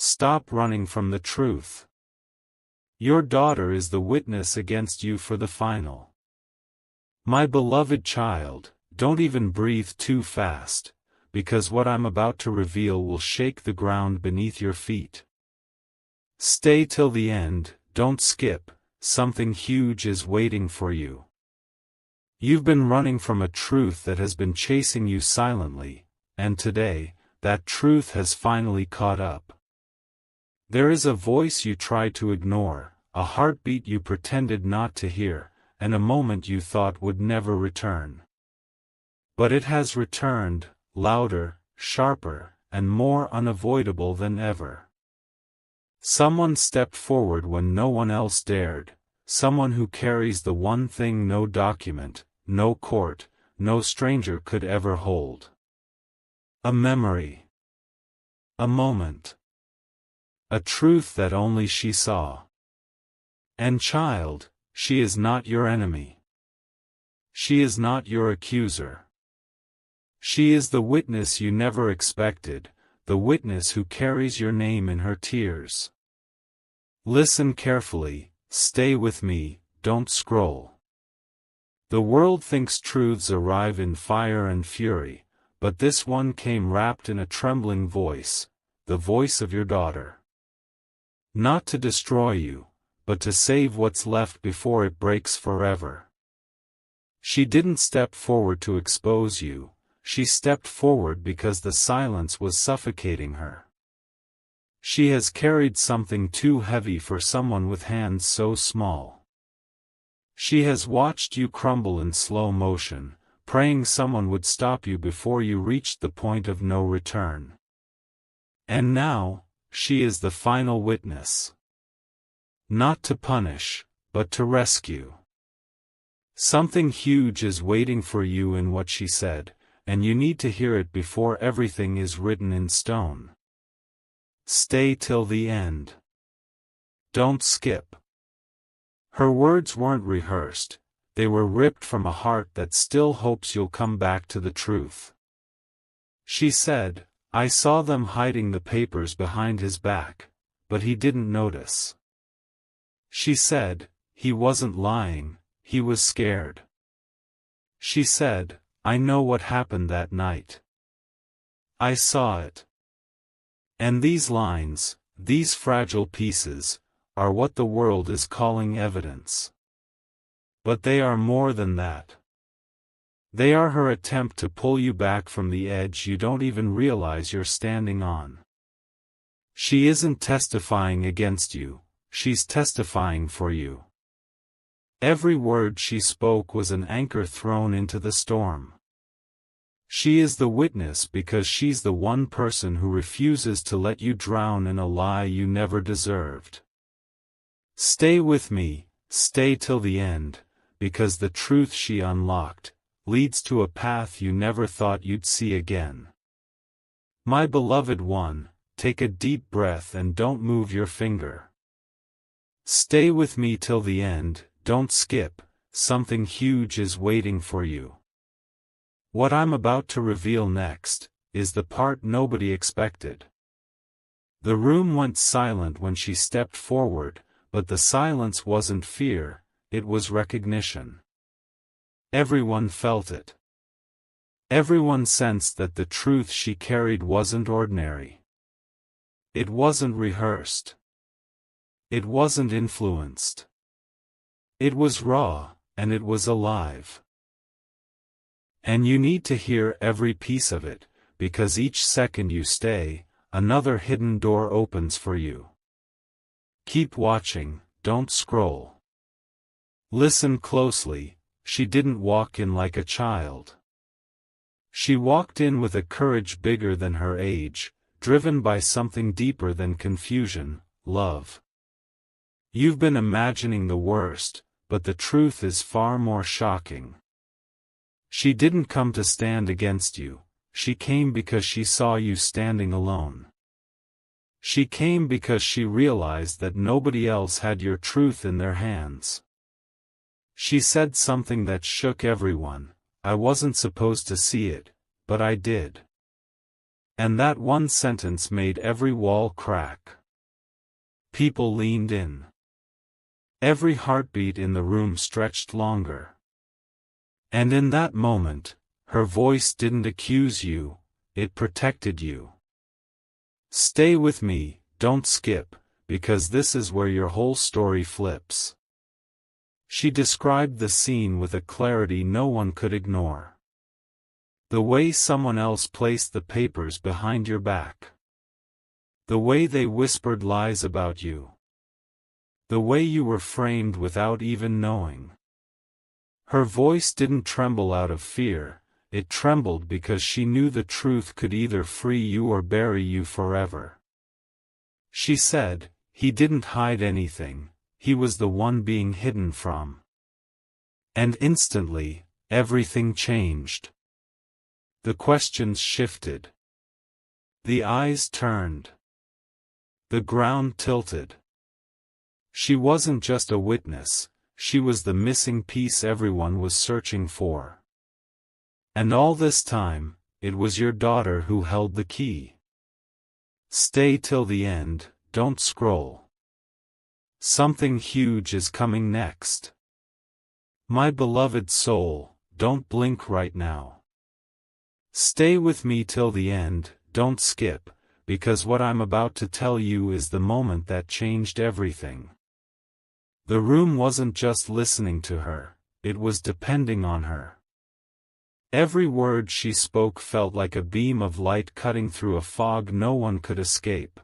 stop running from the truth. Your daughter is the witness against you for the final. My beloved child, don't even breathe too fast, because what I'm about to reveal will shake the ground beneath your feet. Stay till the end, don't skip, something huge is waiting for you. You've been running from a truth that has been chasing you silently, and today, that truth has finally caught up. There is a voice you tried to ignore, a heartbeat you pretended not to hear, and a moment you thought would never return. But it has returned, louder, sharper, and more unavoidable than ever. Someone stepped forward when no one else dared, someone who carries the one thing no document, no court, no stranger could ever hold. A memory. A moment. A truth that only she saw. And child, she is not your enemy. She is not your accuser. She is the witness you never expected, the witness who carries your name in her tears. Listen carefully, stay with me, don't scroll. The world thinks truths arrive in fire and fury, but this one came wrapped in a trembling voice, the voice of your daughter. Not to destroy you, but to save what's left before it breaks forever. She didn't step forward to expose you, she stepped forward because the silence was suffocating her. She has carried something too heavy for someone with hands so small. She has watched you crumble in slow motion, praying someone would stop you before you reached the point of no return. And now, she is the final witness. Not to punish, but to rescue. Something huge is waiting for you in what she said, and you need to hear it before everything is written in stone. Stay till the end. Don't skip. Her words weren't rehearsed, they were ripped from a heart that still hopes you'll come back to the truth. She said, I saw them hiding the papers behind his back, but he didn't notice. She said, he wasn't lying, he was scared. She said, I know what happened that night. I saw it. And these lines, these fragile pieces, are what the world is calling evidence. But they are more than that. They are her attempt to pull you back from the edge you don't even realize you're standing on. She isn't testifying against you, she's testifying for you. Every word she spoke was an anchor thrown into the storm. She is the witness because she's the one person who refuses to let you drown in a lie you never deserved. Stay with me, stay till the end, because the truth she unlocked leads to a path you never thought you'd see again. My beloved one, take a deep breath and don't move your finger. Stay with me till the end, don't skip, something huge is waiting for you. What I'm about to reveal next is the part nobody expected. The room went silent when she stepped forward, but the silence wasn't fear, it was recognition. Everyone felt it. Everyone sensed that the truth she carried wasn't ordinary. It wasn't rehearsed. It wasn't influenced. It was raw, and it was alive. And you need to hear every piece of it, because each second you stay, another hidden door opens for you. Keep watching, don't scroll. Listen closely, she didn't walk in like a child. She walked in with a courage bigger than her age, driven by something deeper than confusion, love. You've been imagining the worst, but the truth is far more shocking. She didn't come to stand against you, she came because she saw you standing alone. She came because she realized that nobody else had your truth in their hands. She said something that shook everyone, I wasn't supposed to see it, but I did. And that one sentence made every wall crack. People leaned in. Every heartbeat in the room stretched longer. And in that moment, her voice didn't accuse you, it protected you. Stay with me, don't skip, because this is where your whole story flips. She described the scene with a clarity no one could ignore. The way someone else placed the papers behind your back. The way they whispered lies about you. The way you were framed without even knowing. Her voice didn't tremble out of fear, it trembled because she knew the truth could either free you or bury you forever. She said, "He didn't hide anything, he was the one being hidden from." And instantly, everything changed. The questions shifted. The eyes turned. The ground tilted. She wasn't just a witness, she was the missing piece everyone was searching for. And all this time, it was your daughter who held the key. Stay till the end, don't scroll. Something huge is coming next. My beloved soul, don't blink right now. Stay with me till the end, don't skip, because what I'm about to tell you is the moment that changed everything. The room wasn't just listening to her, it was depending on her. Every word she spoke felt like a beam of light cutting through a fog no one could escape.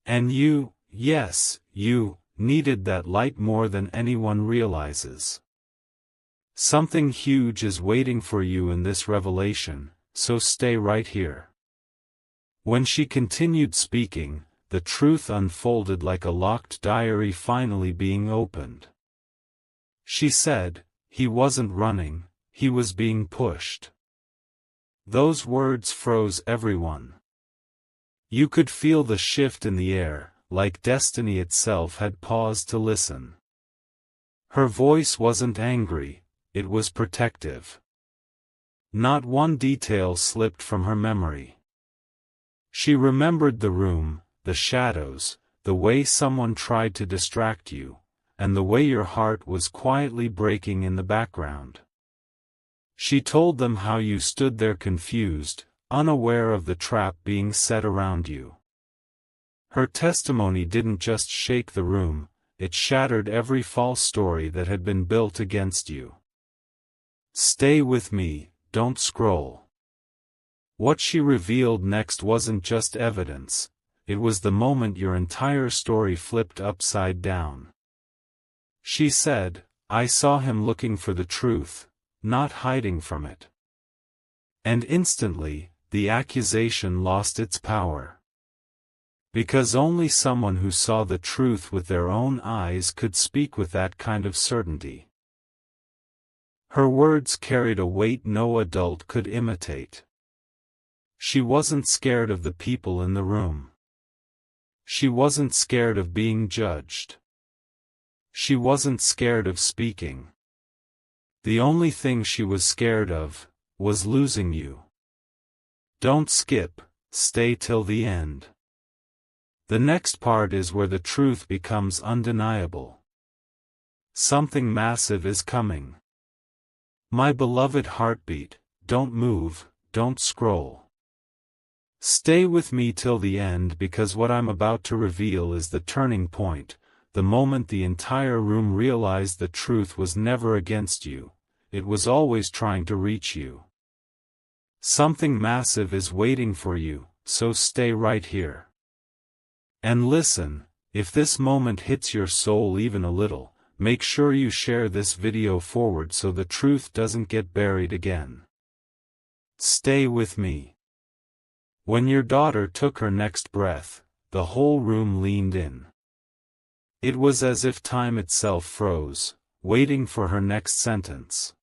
And you, yes, you, needed that light more than anyone realizes. Something huge is waiting for you in this revelation, so stay right here. When she continued speaking, the truth unfolded like a locked diary finally being opened. She said, "He wasn't running, he was being pushed." Those words froze everyone. You could feel the shift in the air, like destiny itself had paused to listen. Her voice wasn't angry, it was protective. Not one detail slipped from her memory. She remembered the room, the shadows, the way someone tried to distract you, and the way your heart was quietly breaking in the background. She told them how you stood there confused, unaware of the trap being set around you. Her testimony didn't just shake the room, it shattered every false story that had been built against you. Stay with me, don't scroll. What she revealed next wasn't just evidence, it was the moment your entire story flipped upside down. She said, "I saw him looking for the truth, not hiding from it." And instantly, the accusation lost its power. Because only someone who saw the truth with their own eyes could speak with that kind of certainty. Her words carried a weight no adult could imitate. She wasn't scared of the people in the room. She wasn't scared of being judged. She wasn't scared of speaking. The only thing she was scared of was losing you. Don't skip, stay till the end. The next part is where the truth becomes undeniable. Something massive is coming. My beloved heartbeat, don't move, don't scroll. Stay with me till the end because what I'm about to reveal is the turning point, the moment the entire room realized the truth was never against you, it was always trying to reach you. Something massive is waiting for you, so stay right here. And listen, if this moment hits your soul even a little, make sure you share this video forward so the truth doesn't get buried again. Stay with me. When your daughter took her next breath, the whole room leaned in. It was as if time itself froze, waiting for her next sentence.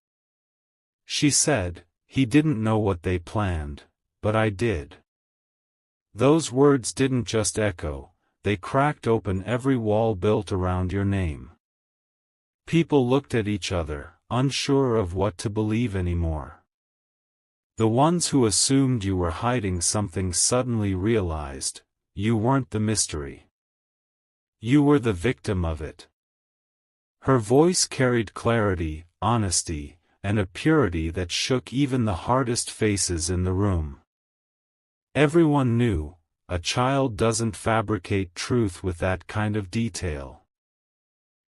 She said, "He didn't know what they planned, but I did." Those words didn't just echo, they cracked open every wall built around your name. People looked at each other, unsure of what to believe anymore. The ones who assumed you were hiding something suddenly realized, you weren't the mystery. You were the victim of it. Her voice carried clarity, honesty, and a purity that shook even the hardest faces in the room. Everyone knew, a child doesn't fabricate truth with that kind of detail.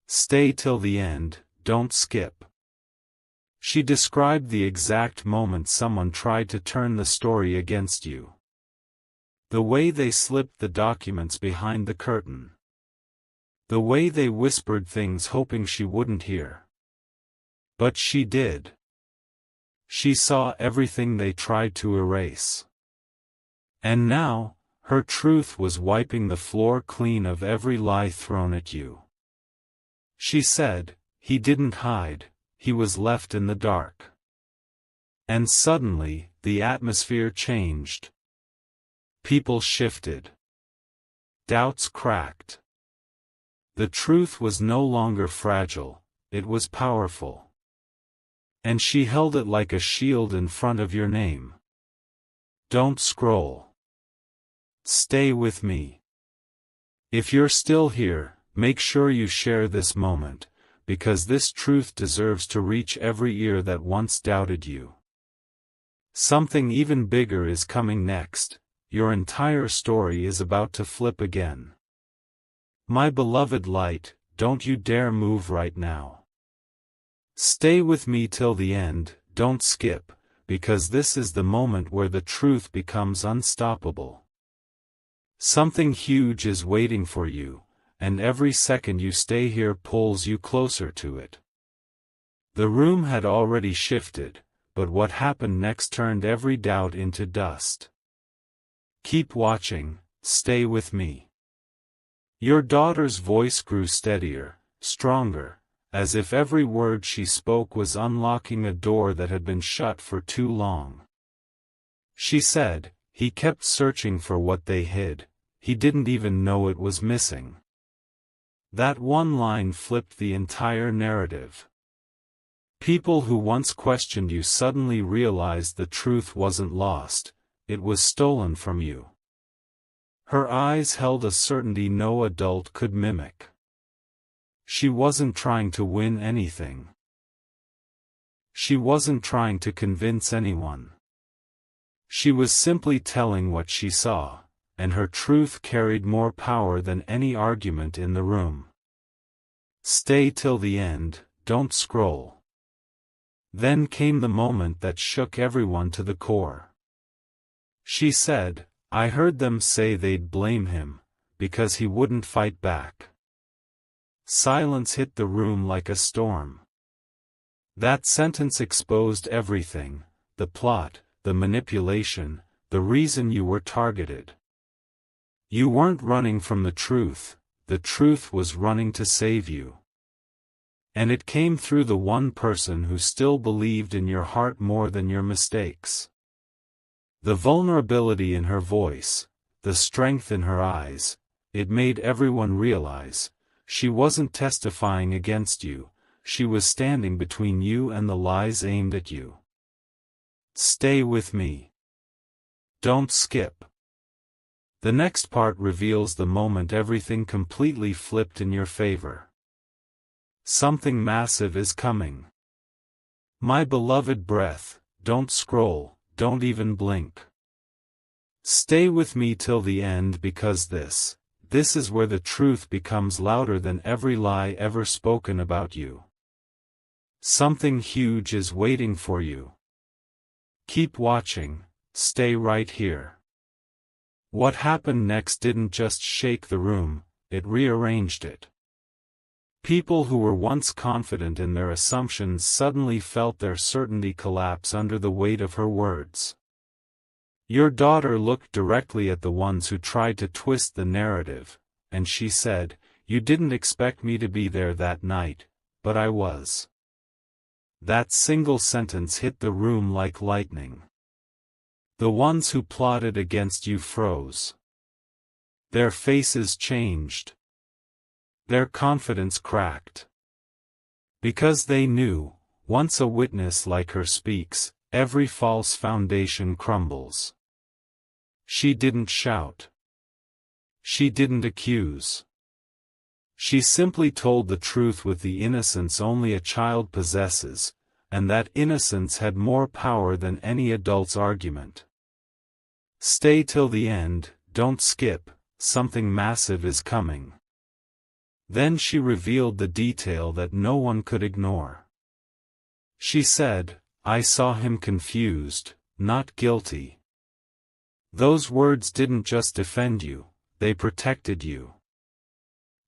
Stay till the end, don't skip. She described the exact moment someone tried to turn the story against you. The way they slipped the documents behind the curtain. The way they whispered things hoping she wouldn't hear. But she did. She saw everything they tried to erase. And now, her truth was wiping the floor clean of every lie thrown at you. She said, he didn't hide, he was left in the dark. And suddenly, the atmosphere changed. People shifted. Doubts cracked. The truth was no longer fragile, it was powerful. And she held it like a shield in front of your name. Don't scroll. Stay with me. If you're still here, make sure you share this moment, because this truth deserves to reach every ear that once doubted you. Something even bigger is coming next, your entire story is about to flip again. My beloved light, don't you dare move right now. Stay with me till the end, don't skip, because this is the moment where the truth becomes unstoppable. Something huge is waiting for you, and every second you stay here pulls you closer to it. The room had already shifted, but what happened next turned every doubt into dust. Keep watching, stay with me. Your daughter's voice grew steadier, stronger, as if every word she spoke was unlocking a door that had been shut for too long. She said, he kept searching for what they hid, he didn't even know it was missing. That one line flipped the entire narrative. People who once questioned you suddenly realized the truth wasn't lost, it was stolen from you. Her eyes held a certainty no adult could mimic. She wasn't trying to win anything. She wasn't trying to convince anyone. She was simply telling what she saw, and her truth carried more power than any argument in the room. Stay till the end, don't scroll. Then came the moment that shook everyone to the core. She said, I heard them say they'd blame him, because he wouldn't fight back. Silence hit the room like a storm. That sentence exposed everything, the plot, the manipulation, the reason you were targeted. You weren't running from the truth was running to save you. And it came through the one person who still believed in your heart more than your mistakes. The vulnerability in her voice, the strength in her eyes, it made everyone realize, she wasn't testifying against you, she was standing between you and the lies aimed at you. Stay with me. Don't skip. The next part reveals the moment everything completely flipped in your favor. Something massive is coming. My beloved breath, don't scroll. Don't even blink. Stay with me till the end because this is where the truth becomes louder than every lie ever spoken about you. Something huge is waiting for you. Keep watching, stay right here. What happened next didn't just shake the room, it rearranged it. People who were once confident in their assumptions suddenly felt their certainty collapse under the weight of her words. Your daughter looked directly at the ones who tried to twist the narrative, and she said, you didn't expect me to be there that night, but I was. That single sentence hit the room like lightning. The ones who plotted against you froze. Their faces changed. Their confidence cracked. Because they knew, once a witness like her speaks, every false foundation crumbles. She didn't shout. She didn't accuse. She simply told the truth with the innocence only a child possesses, and that innocence had more power than any adult's argument. Stay till the end, don't skip, something massive is coming. Then she revealed the detail that no one could ignore. She said, "I saw him confused, not guilty." Those words didn't just defend you, they protected you.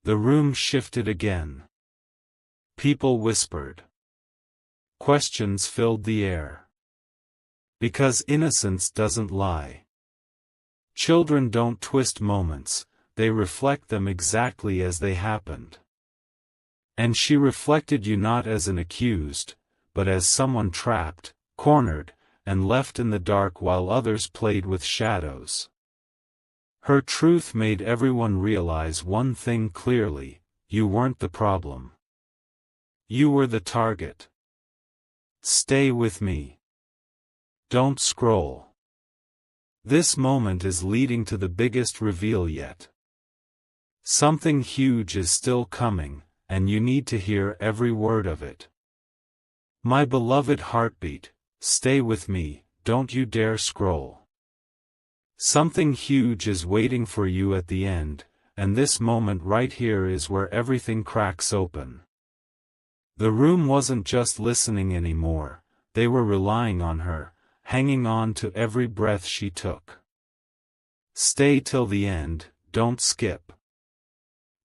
The room shifted again. People whispered. Questions filled the air. Because innocence doesn't lie. Children don't twist moments, they reflect them exactly as they happened. And she reflected you not as an accused, but as someone trapped, cornered, and left in the dark while others played with shadows. Her truth made everyone realize one thing clearly: you weren't the problem. You were the target. Stay with me. Don't scroll. This moment is leading to the biggest reveal yet. Something huge is still coming, and you need to hear every word of it. My beloved heartbeat, stay with me, don't you dare scroll. Something huge is waiting for you at the end, and this moment right here is where everything cracks open. The room wasn't just listening anymore, they were relying on her, hanging on to every breath she took. Stay till the end, don't skip.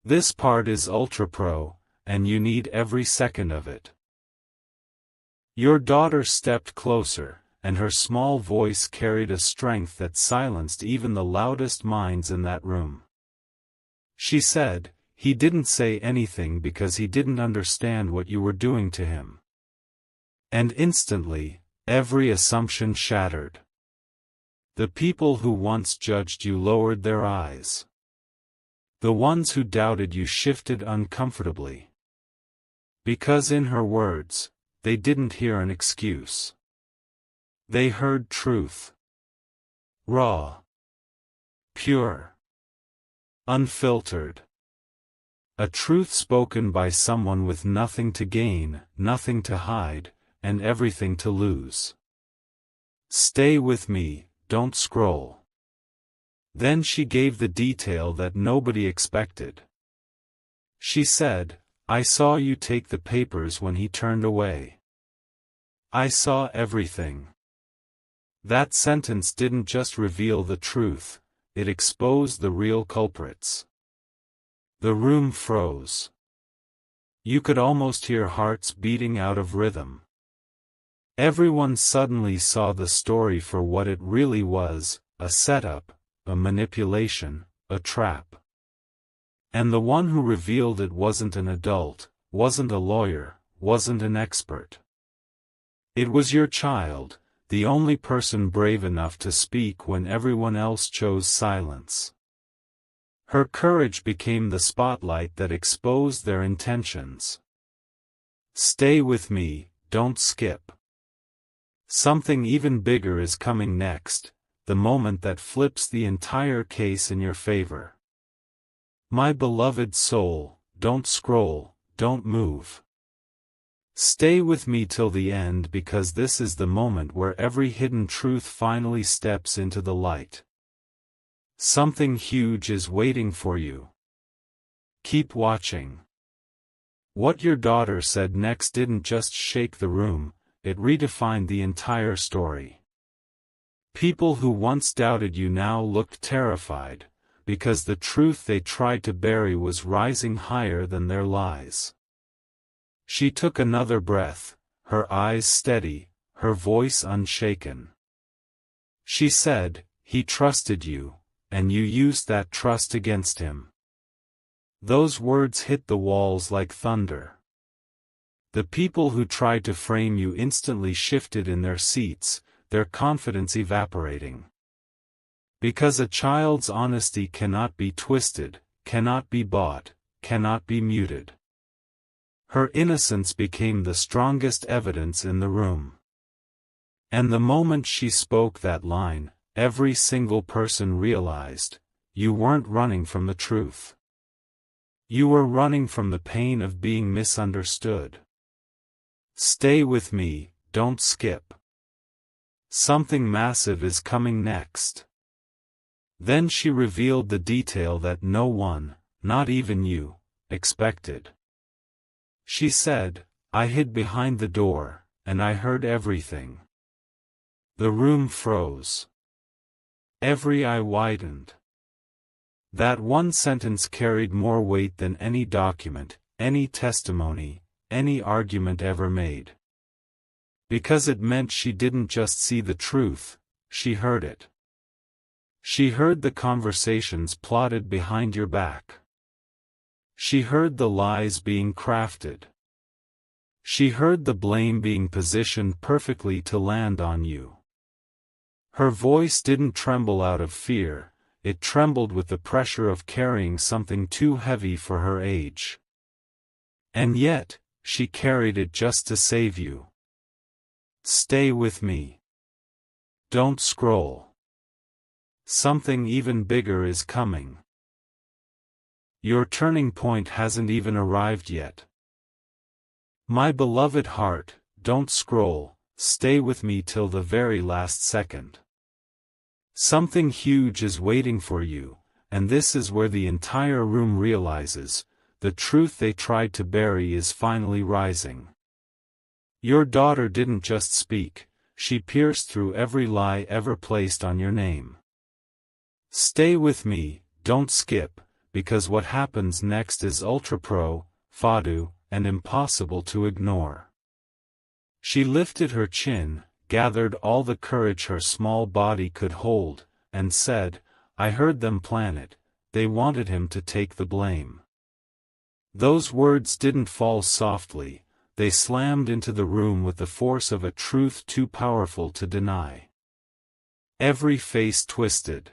This part is ultra pro, and you need every second of it. Your daughter stepped closer, and her small voice carried a strength that silenced even the loudest minds in that room. She said, "He didn't say anything because he didn't understand what you were doing to him." And instantly, every assumption shattered. The people who once judged you lowered their eyes. The ones who doubted you shifted uncomfortably. Because in her words, they didn't hear an excuse. They heard truth. Raw. Pure. Unfiltered. A truth spoken by someone with nothing to gain, nothing to hide, and everything to lose. Stay with me, don't scroll. Then she gave the detail that nobody expected. She said, "I saw you take the papers when he turned away. I saw everything." That sentence didn't just reveal the truth, it exposed the real culprits. The room froze. You could almost hear hearts beating out of rhythm. Everyone suddenly saw the story for what it really was: a setup, a manipulation, a trap. And the one who revealed it wasn't an adult, wasn't a lawyer, wasn't an expert. It was your child, the only person brave enough to speak when everyone else chose silence. Her courage became the spotlight that exposed their intentions. Stay with me, don't skip. Something even bigger is coming next, the moment that flips the entire case in your favor. My beloved soul, don't scroll, don't move. Stay with me till the end, because this is the moment where every hidden truth finally steps into the light. Something huge is waiting for you. Keep watching. What your daughter said next didn't just shake the room, it redefined the entire story. People who once doubted you now looked terrified, because the truth they tried to bury was rising higher than their lies. She took another breath, her eyes steady, her voice unshaken. She said, "He trusted you, and you used that trust against him." Those words hit the walls like thunder. The people who tried to frame you instantly shifted in their seats, their confidence evaporating. Because a child's honesty cannot be twisted, cannot be bought, cannot be muted. Her innocence became the strongest evidence in the room. And the moment she spoke that line, every single person realized, you weren't running from the truth. You were running from the pain of being misunderstood. Stay with me, don't skip. Something massive is coming next. Then she revealed the detail that no one, not even you, expected. She said, I hid behind the door, and I heard everything. The room froze. Every eye widened. That one sentence carried more weight than any document, any testimony, any argument ever made. Because it meant she didn't just see the truth, she heard it. She heard the conversations plotted behind your back. She heard the lies being crafted. She heard the blame being positioned perfectly to land on you. Her voice didn't tremble out of fear, it trembled with the pressure of carrying something too heavy for her age. And yet, she carried it just to save you. Stay with me. Don't scroll. Something even bigger is coming. Your turning point hasn't even arrived yet. My beloved heart, don't scroll, stay with me till the very last second. Something huge is waiting for you, and this is where the entire room realizes, the truth they tried to bury is finally rising. Your daughter didn't just speak, she pierced through every lie ever placed on your name. Stay with me, don't skip, because what happens next is ultra-pro, fadu, and impossible to ignore. She lifted her chin, gathered all the courage her small body could hold, and said, I heard them plan it, they wanted him to take the blame. Those words didn't fall softly, they slammed into the room with the force of a truth too powerful to deny. Every face twisted.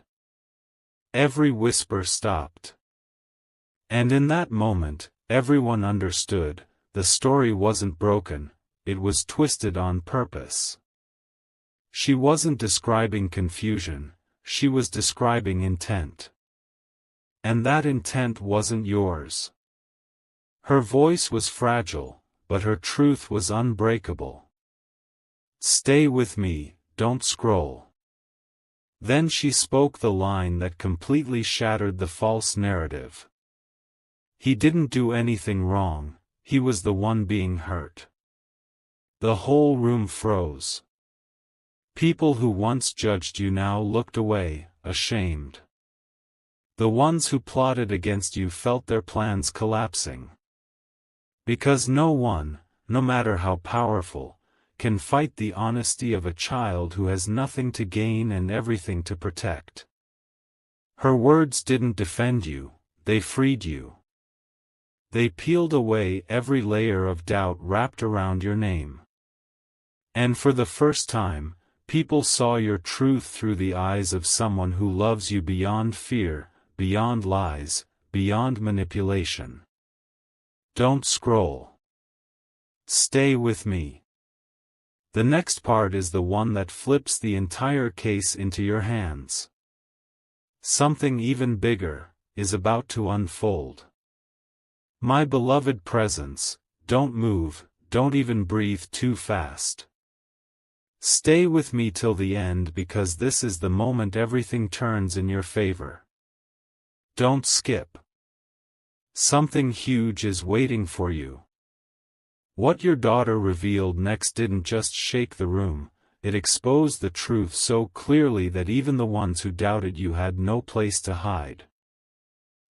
Every whisper stopped. And in that moment, everyone understood, the story wasn't broken, it was twisted on purpose. She wasn't describing confusion, she was describing intent. And that intent wasn't yours. Her voice was fragile, but her truth was unbreakable. Stay with me, don't scroll. Then she spoke the line that completely shattered the false narrative. He didn't do anything wrong, he was the one being hurt. The whole room froze. People who once judged you now looked away, ashamed. The ones who plotted against you felt their plans collapsing. Because no one, no matter how powerful, can fight the honesty of a child who has nothing to gain and everything to protect. Her words didn't defend you, they freed you. They peeled away every layer of doubt wrapped around your name. And for the first time, people saw your truth through the eyes of someone who loves you beyond fear, beyond lies, beyond manipulation. Don't scroll. Stay with me. The next part is the one that flips the entire case into your hands. Something even bigger is about to unfold. My beloved presence, don't move, don't even breathe too fast. Stay with me till the end because this is the moment everything turns in your favor. Don't skip. Something huge is waiting for you. What your daughter revealed next didn't just shake the room, it exposed the truth so clearly that even the ones who doubted you had no place to hide.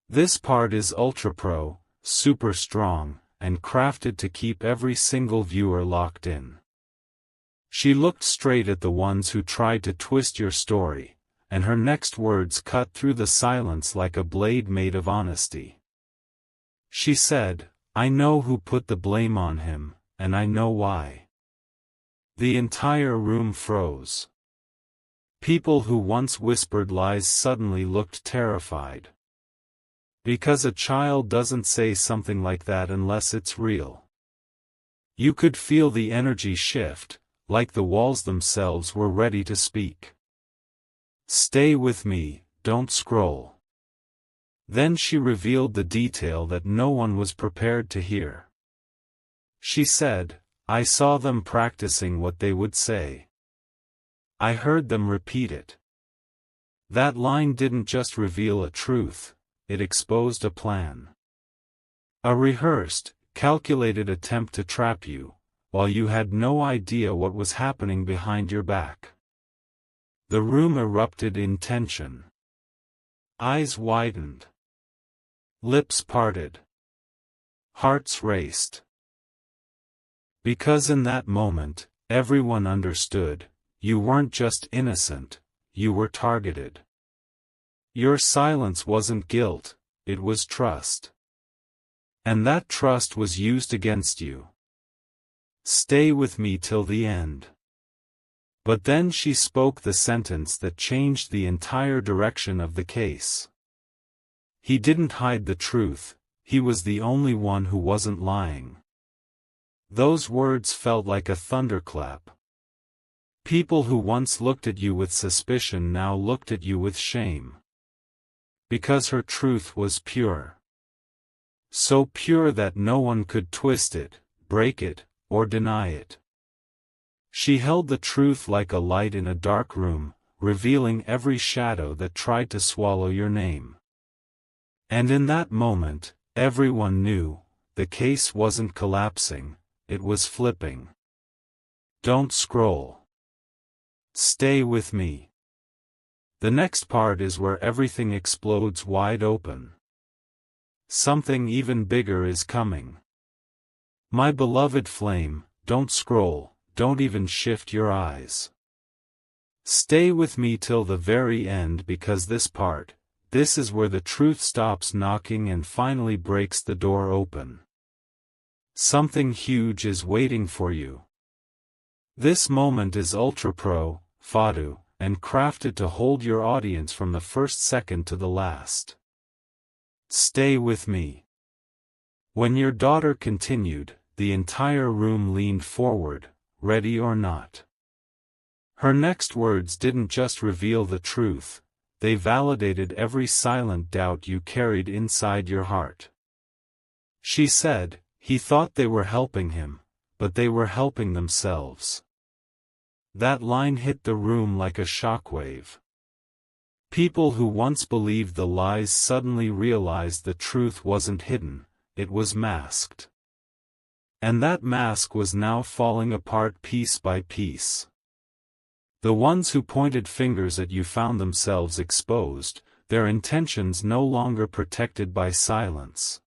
This part is ultra-pro, super strong, and crafted to keep every single viewer locked in. She looked straight at the ones who tried to twist your story, and her next words cut through the silence like a blade made of honesty. She said, I know who put the blame on him, and I know why. The entire room froze. People who once whispered lies suddenly looked terrified. Because a child doesn't say something like that unless it's real. You could feel the energy shift, like the walls themselves were ready to speak. Stay with me, don't scroll. Then she revealed the detail that no one was prepared to hear. She said, I saw them practicing what they would say. I heard them repeat it. That line didn't just reveal a truth, it exposed a plan. A rehearsed, calculated attempt to trap you, while you had no idea what was happening behind your back. The room erupted in tension. Eyes widened. Lips parted. Hearts raced. Because in that moment, everyone understood, you weren't just innocent, you were targeted. Your silence wasn't guilt, it was trust. And that trust was used against you. Stay with me till the end. But then she spoke the sentence that changed the entire direction of the case. He didn't hide the truth, he was the only one who wasn't lying. Those words felt like a thunderclap. People who once looked at you with suspicion now looked at you with shame. Because her truth was pure. So pure that no one could twist it, break it, or deny it. She held the truth like a light in a dark room, revealing every shadow that tried to swallow your name. And in that moment, everyone knew, the case wasn't collapsing, it was flipping. Don't scroll. Stay with me. The next part is where everything explodes wide open. Something even bigger is coming. My beloved flame, don't scroll, don't even shift your eyes. Stay with me till the very end because this is where the truth stops knocking and finally breaks the door open. Something huge is waiting for you. This moment is ultra pro, Fadu, and crafted to hold your audience from the first second to the last. Stay with me. When your daughter continued, the entire room leaned forward, ready or not. Her next words didn't just reveal the truth, they validated every silent doubt you carried inside your heart. She said, he thought they were helping him, but they were helping themselves. That line hit the room like a shockwave. People who once believed the lies suddenly realized the truth wasn't hidden, it was masked. And that mask was now falling apart piece by piece. The ones who pointed fingers at you found themselves exposed, their intentions no longer protected by silence.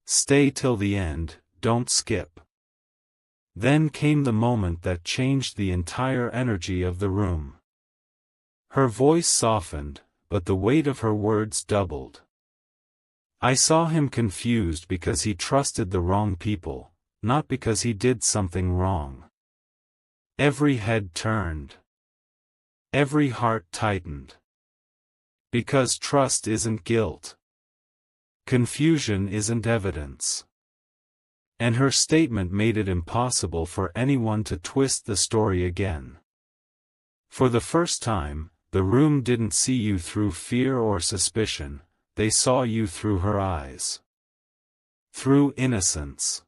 Stay till the end, don't skip. Then came the moment that changed the entire energy of the room. Her voice softened, but the weight of her words doubled. I saw him confused because he trusted the wrong people, not because he did something wrong. Every head turned. Every heart tightened. Because trust isn't guilt. Confusion isn't evidence. And her statement made it impossible for anyone to twist the story again. For the first time, the room didn't see you through fear or suspicion, they saw you through her eyes. Through innocence.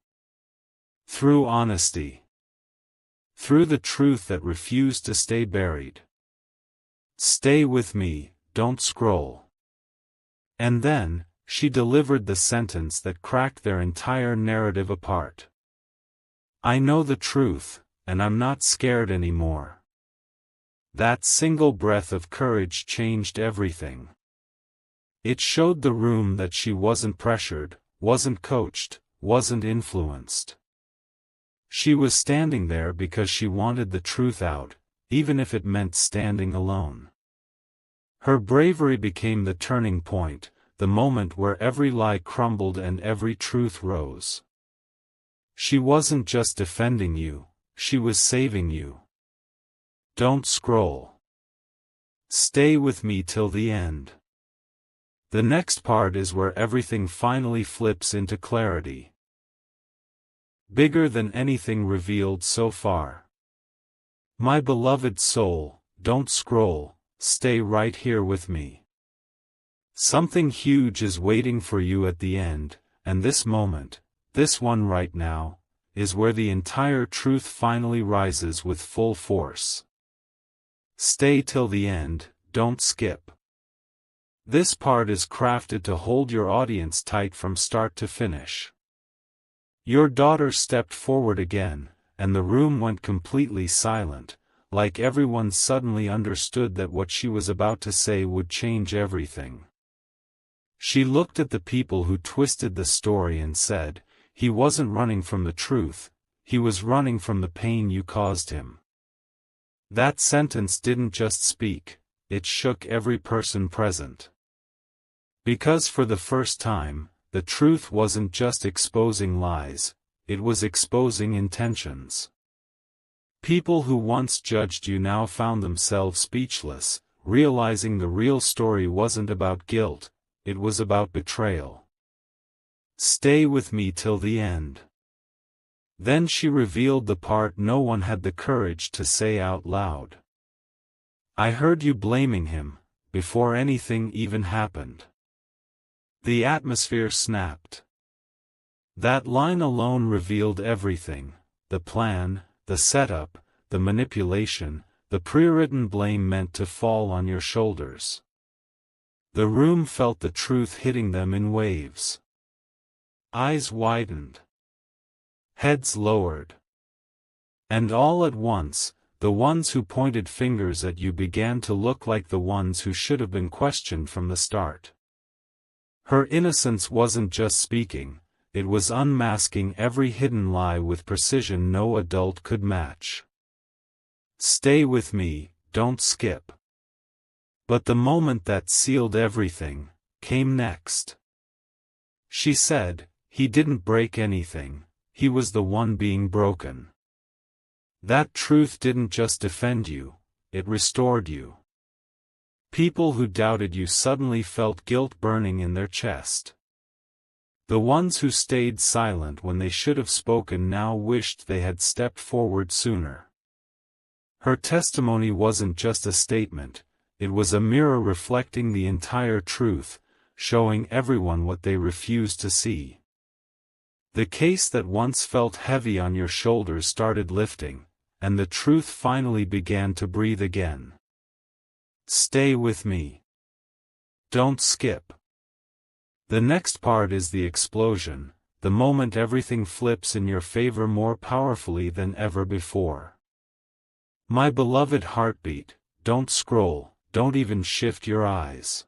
Through honesty. Through the truth that refused to stay buried. Stay with me, don't scroll. And then, she delivered the sentence that cracked their entire narrative apart. I know the truth, and I'm not scared anymore. That single breath of courage changed everything. It showed the room that she wasn't pressured, wasn't coached, wasn't influenced. She was standing there because she wanted the truth out, even if it meant standing alone. Her bravery became the turning point, the moment where every lie crumbled and every truth rose. She wasn't just defending you, she was saving you. Don't scroll. Stay with me till the end. The next part is where everything finally flips into clarity. Bigger than anything revealed so far. My beloved soul, don't scroll, stay right here with me. Something huge is waiting for you at the end, and this moment, this one right now, is where the entire truth finally rises with full force. Stay till the end, don't skip. This part is crafted to hold your audience tight from start to finish. Your daughter stepped forward again, and the room went completely silent, like everyone suddenly understood that what she was about to say would change everything. She looked at the people who twisted the story and said, "He wasn't running from the truth, he was running from the pain you caused him." That sentence didn't just speak, it shook every person present. Because for the first time, the truth wasn't just exposing lies, it was exposing intentions. People who once judged you now found themselves speechless, realizing the real story wasn't about guilt, it was about betrayal. Stay with me till the end. Then she revealed the part no one had the courage to say out loud. I heard you blaming him, before anything even happened. The atmosphere snapped. That line alone revealed everything, the plan, the setup, the manipulation, the pre-written blame meant to fall on your shoulders. The room felt the truth hitting them in waves. Eyes widened. Heads lowered. And all at once, the ones who pointed fingers at you began to look like the ones who should have been questioned from the start. Her innocence wasn't just speaking, it was unmasking every hidden lie with precision no adult could match. Stay with me, don't skip. But the moment that sealed everything, came next. She said, he didn't break anything, he was the one being broken. That truth didn't just defend you, it restored you. People who doubted you suddenly felt guilt burning in their chest. The ones who stayed silent when they should have spoken now wished they had stepped forward sooner. Her testimony wasn't just a statement, it was a mirror reflecting the entire truth, showing everyone what they refused to see. The case that once felt heavy on your shoulders started lifting, and the truth finally began to breathe again. Stay with me. Don't skip. The next part is the explosion, the moment everything flips in your favor more powerfully than ever before. My beloved heartbeat, don't scroll, don't even shift your eyes.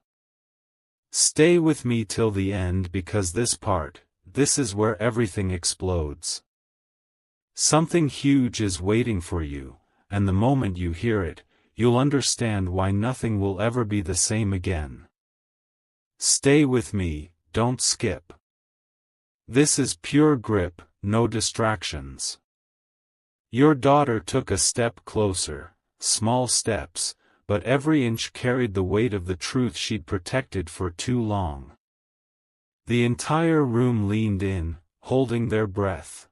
Stay with me till the end because this is where everything explodes. Something huge is waiting for you, and the moment you hear it, you'll understand why nothing will ever be the same again. Stay with me, don't skip. This is pure grip, no distractions. Your daughter took a step closer, small steps, but every inch carried the weight of the truth she'd protected for too long. The entire room leaned in, holding their breath.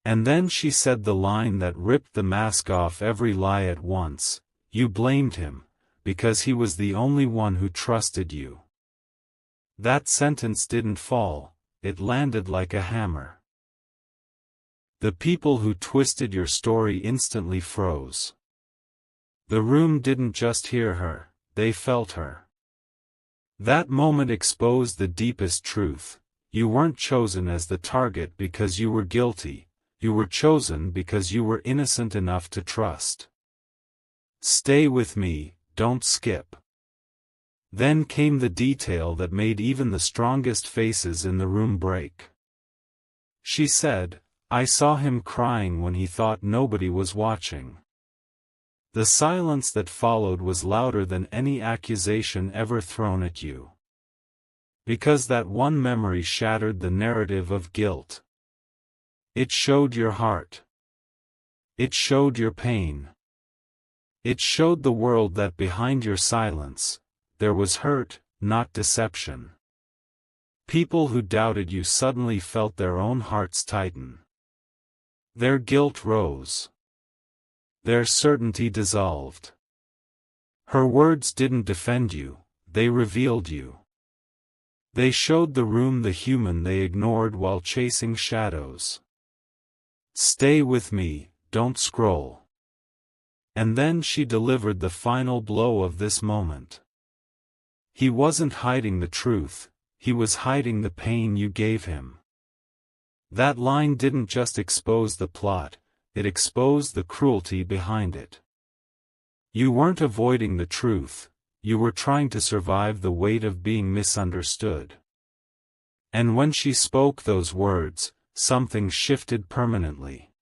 And then she said the line that ripped the mask off every lie at once, you blamed him, because he was the only one who trusted you. That sentence didn't fall, it landed like a hammer. The people who twisted your story instantly froze. The room didn't just hear her, they felt her. That moment exposed the deepest truth, you weren't chosen as the target because you were guilty, you were chosen because you were innocent enough to trust. Stay with me, don't skip. Then came the detail that made even the strongest faces in the room break. She said, I saw him crying when he thought nobody was watching. The silence that followed was louder than any accusation ever thrown at you. Because that one memory shattered the narrative of guilt. It showed your heart. It showed your pain. It showed the world that behind your silence, there was hurt, not deception. People who doubted you suddenly felt their own hearts tighten. Their guilt rose. Their certainty dissolved. Her words didn't defend you, they revealed you. They showed the room the human they ignored while chasing shadows. Stay with me, don't scroll. And then she delivered the final blow of this moment. He wasn't hiding the truth, he was hiding the pain you gave him. That line didn't just expose the plot, it exposed the cruelty behind it. You weren't avoiding the truth, you were trying to survive the weight of being misunderstood. And when she spoke those words, something shifted permanently.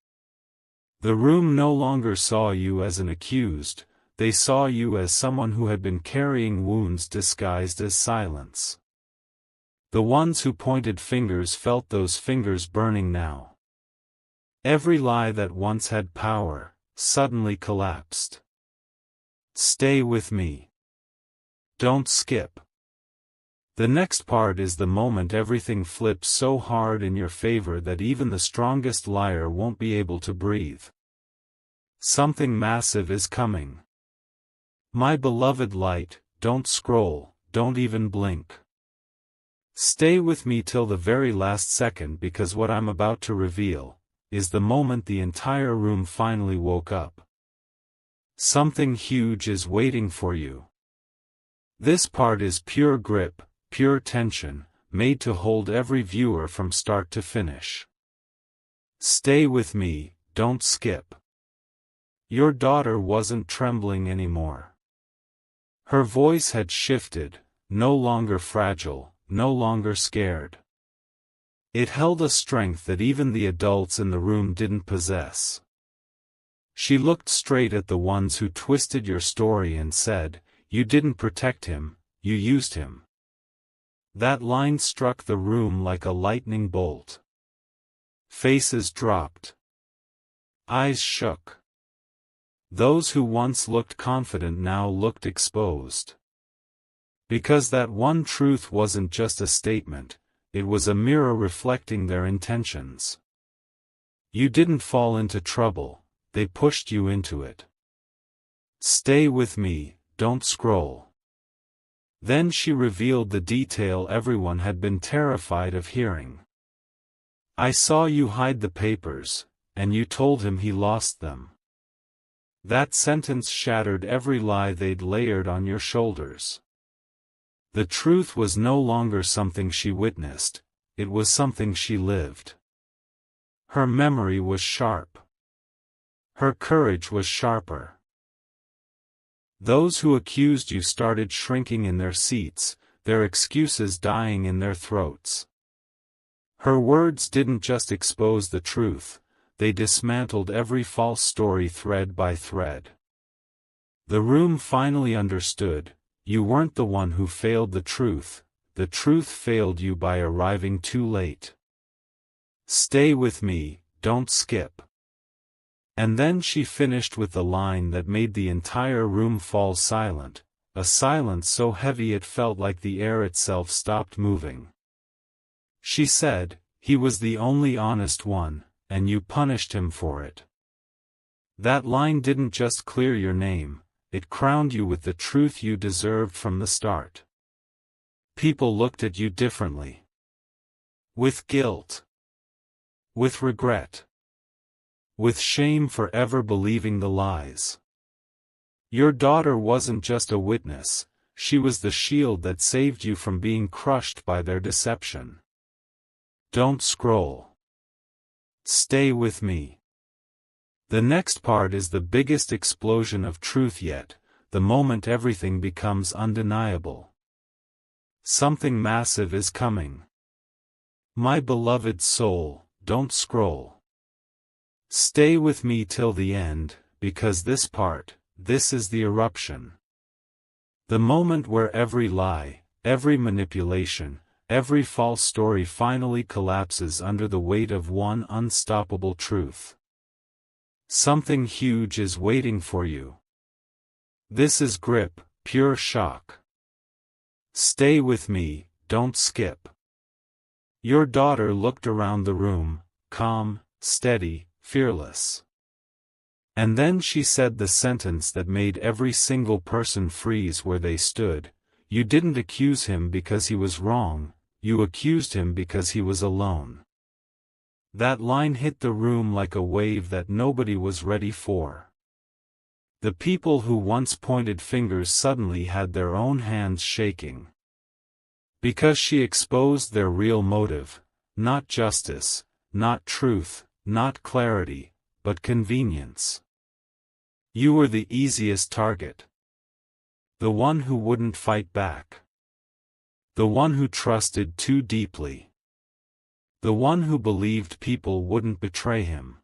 The room no longer saw you as an accused, they saw you as someone who had been carrying wounds disguised as silence. The ones who pointed fingers felt those fingers burning now. Every lie that once had power, suddenly collapsed. Stay with me. Don't skip. The next part is the moment everything flips so hard in your favor that even the strongest liar won't be able to breathe. Something massive is coming. My beloved light, don't scroll, don't even blink. Stay with me till the very last second, because what I'm about to reveal is the moment the entire room finally woke up. Something huge is waiting for you. This part is pure grip, pure tension, made to hold every viewer from start to finish. Stay with me, don't skip. Your daughter wasn't trembling anymore. Her voice had shifted, no longer fragile, no longer scared. It held a strength that even the adults in the room didn't possess. She looked straight at the ones who twisted your story and said, "You didn't protect him, you used him." That line struck the room like a lightning bolt. Faces dropped. Eyes shook. Those who once looked confident now looked exposed. Because that one truth wasn't just a statement, it was a mirror reflecting their intentions. You didn't fall into trouble, they pushed you into it. Stay with me, don't scroll. Then she revealed the detail everyone had been terrified of hearing. I saw you hide the papers, and you told him he lost them. That sentence shattered every lie they'd layered on your shoulders. The truth was no longer something she witnessed, it was something she lived. Her memory was sharp. Her courage was sharper. Those who accused you started shrinking in their seats, their excuses dying in their throats. Her words didn't just expose the truth, they dismantled every false story thread by thread. The room finally understood, you weren't the one who failed the truth failed you by arriving too late. Stay with me, don't skip. And then she finished with the line that made the entire room fall silent, a silence so heavy it felt like the air itself stopped moving. She said, "He was the only honest one, and you punished him for it." That line didn't just clear your name, it crowned you with the truth you deserved from the start. People looked at you differently. With guilt. With regret. With shame for ever believing the lies. Your daughter wasn't just a witness, she was the shield that saved you from being crushed by their deception. Don't scroll. Stay with me. The next part is the biggest explosion of truth yet, the moment everything becomes undeniable. Something massive is coming. My beloved soul, don't scroll. Stay with me till the end, because this is the eruption. The moment where every lie, every manipulation, every false story finally collapses under the weight of one unstoppable truth. Something huge is waiting for you. This is grip, pure shock. Stay with me, don't skip. Your daughter looked around the room, calm, steady, fearless. And then she said the sentence that made every single person freeze where they stood. You didn't accuse him because he was wrong, you accused him because he was alone. That line hit the room like a wave that nobody was ready for. The people who once pointed fingers suddenly had their own hands shaking. Because she exposed their real motive, not justice, not truth, not clarity, but convenience. You were the easiest target. The one who wouldn't fight back. The one who trusted too deeply. The one who believed people wouldn't betray him.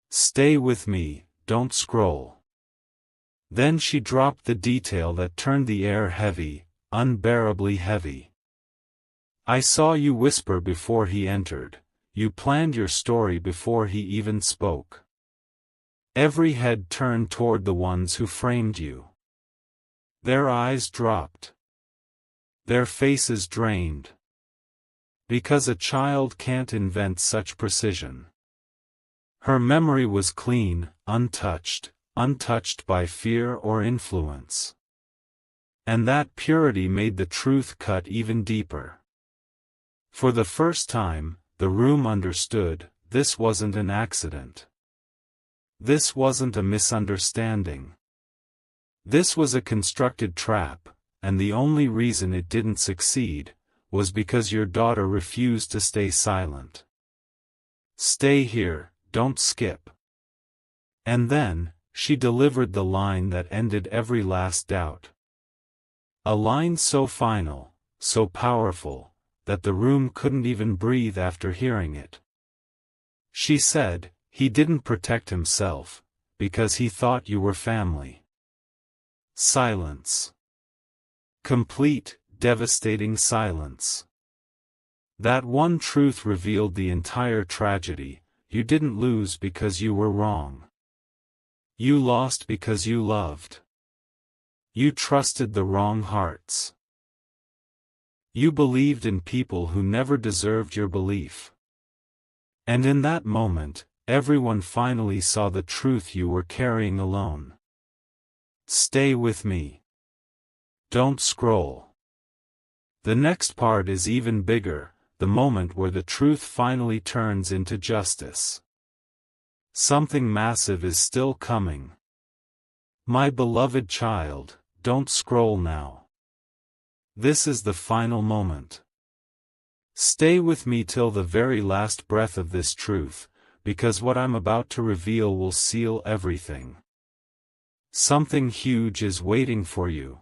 Stay with me, don't scroll. Then she dropped the detail that turned the air heavy, unbearably heavy. I saw you whisper before he entered, you planned your story before he even spoke. Every head turned toward the ones who framed you. Their eyes dropped. Their faces drained. Because a child can't invent such precision. Her memory was clean, untouched by fear or influence. And that purity made the truth cut even deeper. For the first time, the room understood, this wasn't an accident. This wasn't a misunderstanding. This was a constructed trap, and the only reason it didn't succeed was because your daughter refused to stay silent. Stay here, don't skip. And then, she delivered the line that ended every last doubt. A line so final, so powerful, that the room couldn't even breathe after hearing it. She said, he didn't protect himself, because he thought you were family. Silence. Complete, devastating silence. That one truth revealed the entire tragedy. You didn't lose because you were wrong. You lost because you loved. You trusted the wrong hearts. You believed in people who never deserved your belief. And in that moment, everyone finally saw the truth you were carrying alone. Stay with me. Don't scroll. The next part is even bigger, the moment where the truth finally turns into justice. Something massive is still coming. My beloved child, don't scroll now. This is the final moment. Stay with me till the very last breath of this truth, because what I'm about to reveal will seal everything. Something huge is waiting for you.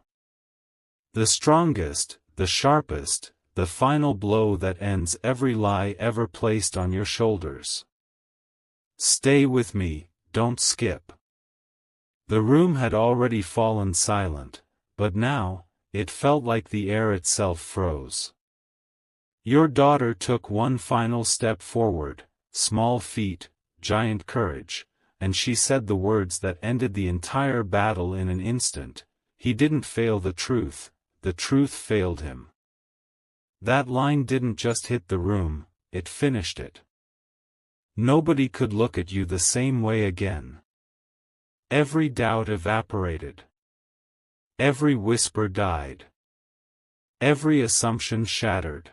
The strongest, the sharpest, the final blow that ends every lie ever placed on your shoulders. Stay with me, don't skip. The room had already fallen silent, but now, it felt like the air itself froze. Your daughter took one final step forward, small feet, giant courage, and she said the words that ended the entire battle in an instant. He didn't fail the truth failed him. That line didn't just hit the room, it finished it. Nobody could look at you the same way again. Every doubt evaporated. Every whisper died. Every assumption shattered.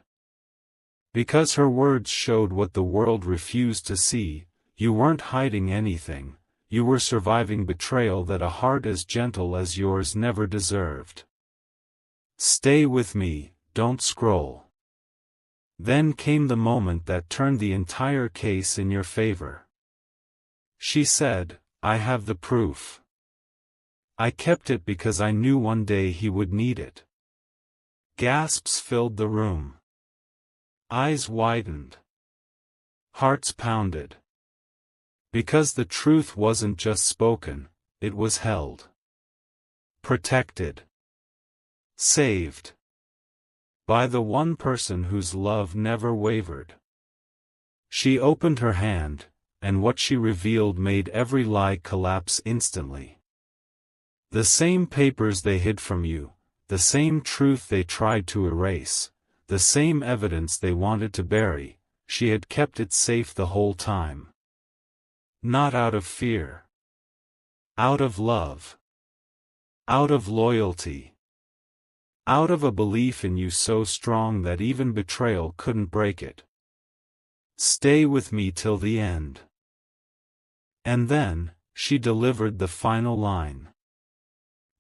Because her words showed what the world refused to see, you weren't hiding anything, you were surviving betrayal that a heart as gentle as yours never deserved. Stay with me, don't scroll. Then came the moment that turned the entire case in your favor. She said, I have the proof. I kept it because I knew one day he would need it. Gasps filled the room. Eyes widened. Hearts pounded. Because the truth wasn't just spoken, it was held. Protected. Saved. By the one person whose love never wavered. She opened her hand, and what she revealed made every lie collapse instantly. The same papers they hid from you, the same truth they tried to erase, the same evidence they wanted to bury, she had kept it safe the whole time. Not out of fear. Out of love. Out of loyalty. Out of a belief in you so strong that even betrayal couldn't break it. Stay with me till the end. And then, she delivered the final line.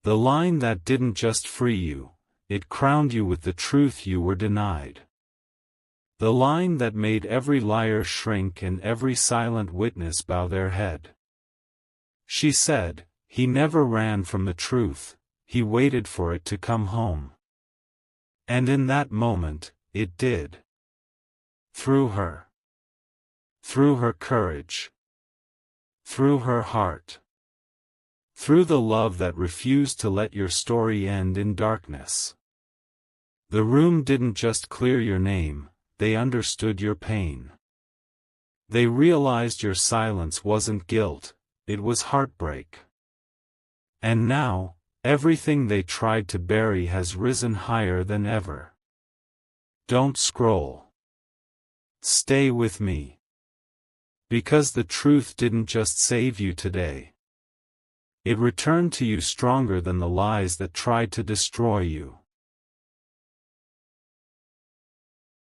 The line that didn't just free you, it crowned you with the truth you were denied. The line that made every liar shrink and every silent witness bow their head. She said, he never ran from the truth, he waited for it to come home. And in that moment, it did. Through her. Through her courage. Through her heart. Through the love that refused to let your story end in darkness. The room didn't just clear your name, they understood your pain. They realized your silence wasn't guilt, it was heartbreak. And now, everything they tried to bury has risen higher than ever. Don't scroll. Stay with me. Because the truth didn't just save you today. It returned to you stronger than the lies that tried to destroy you.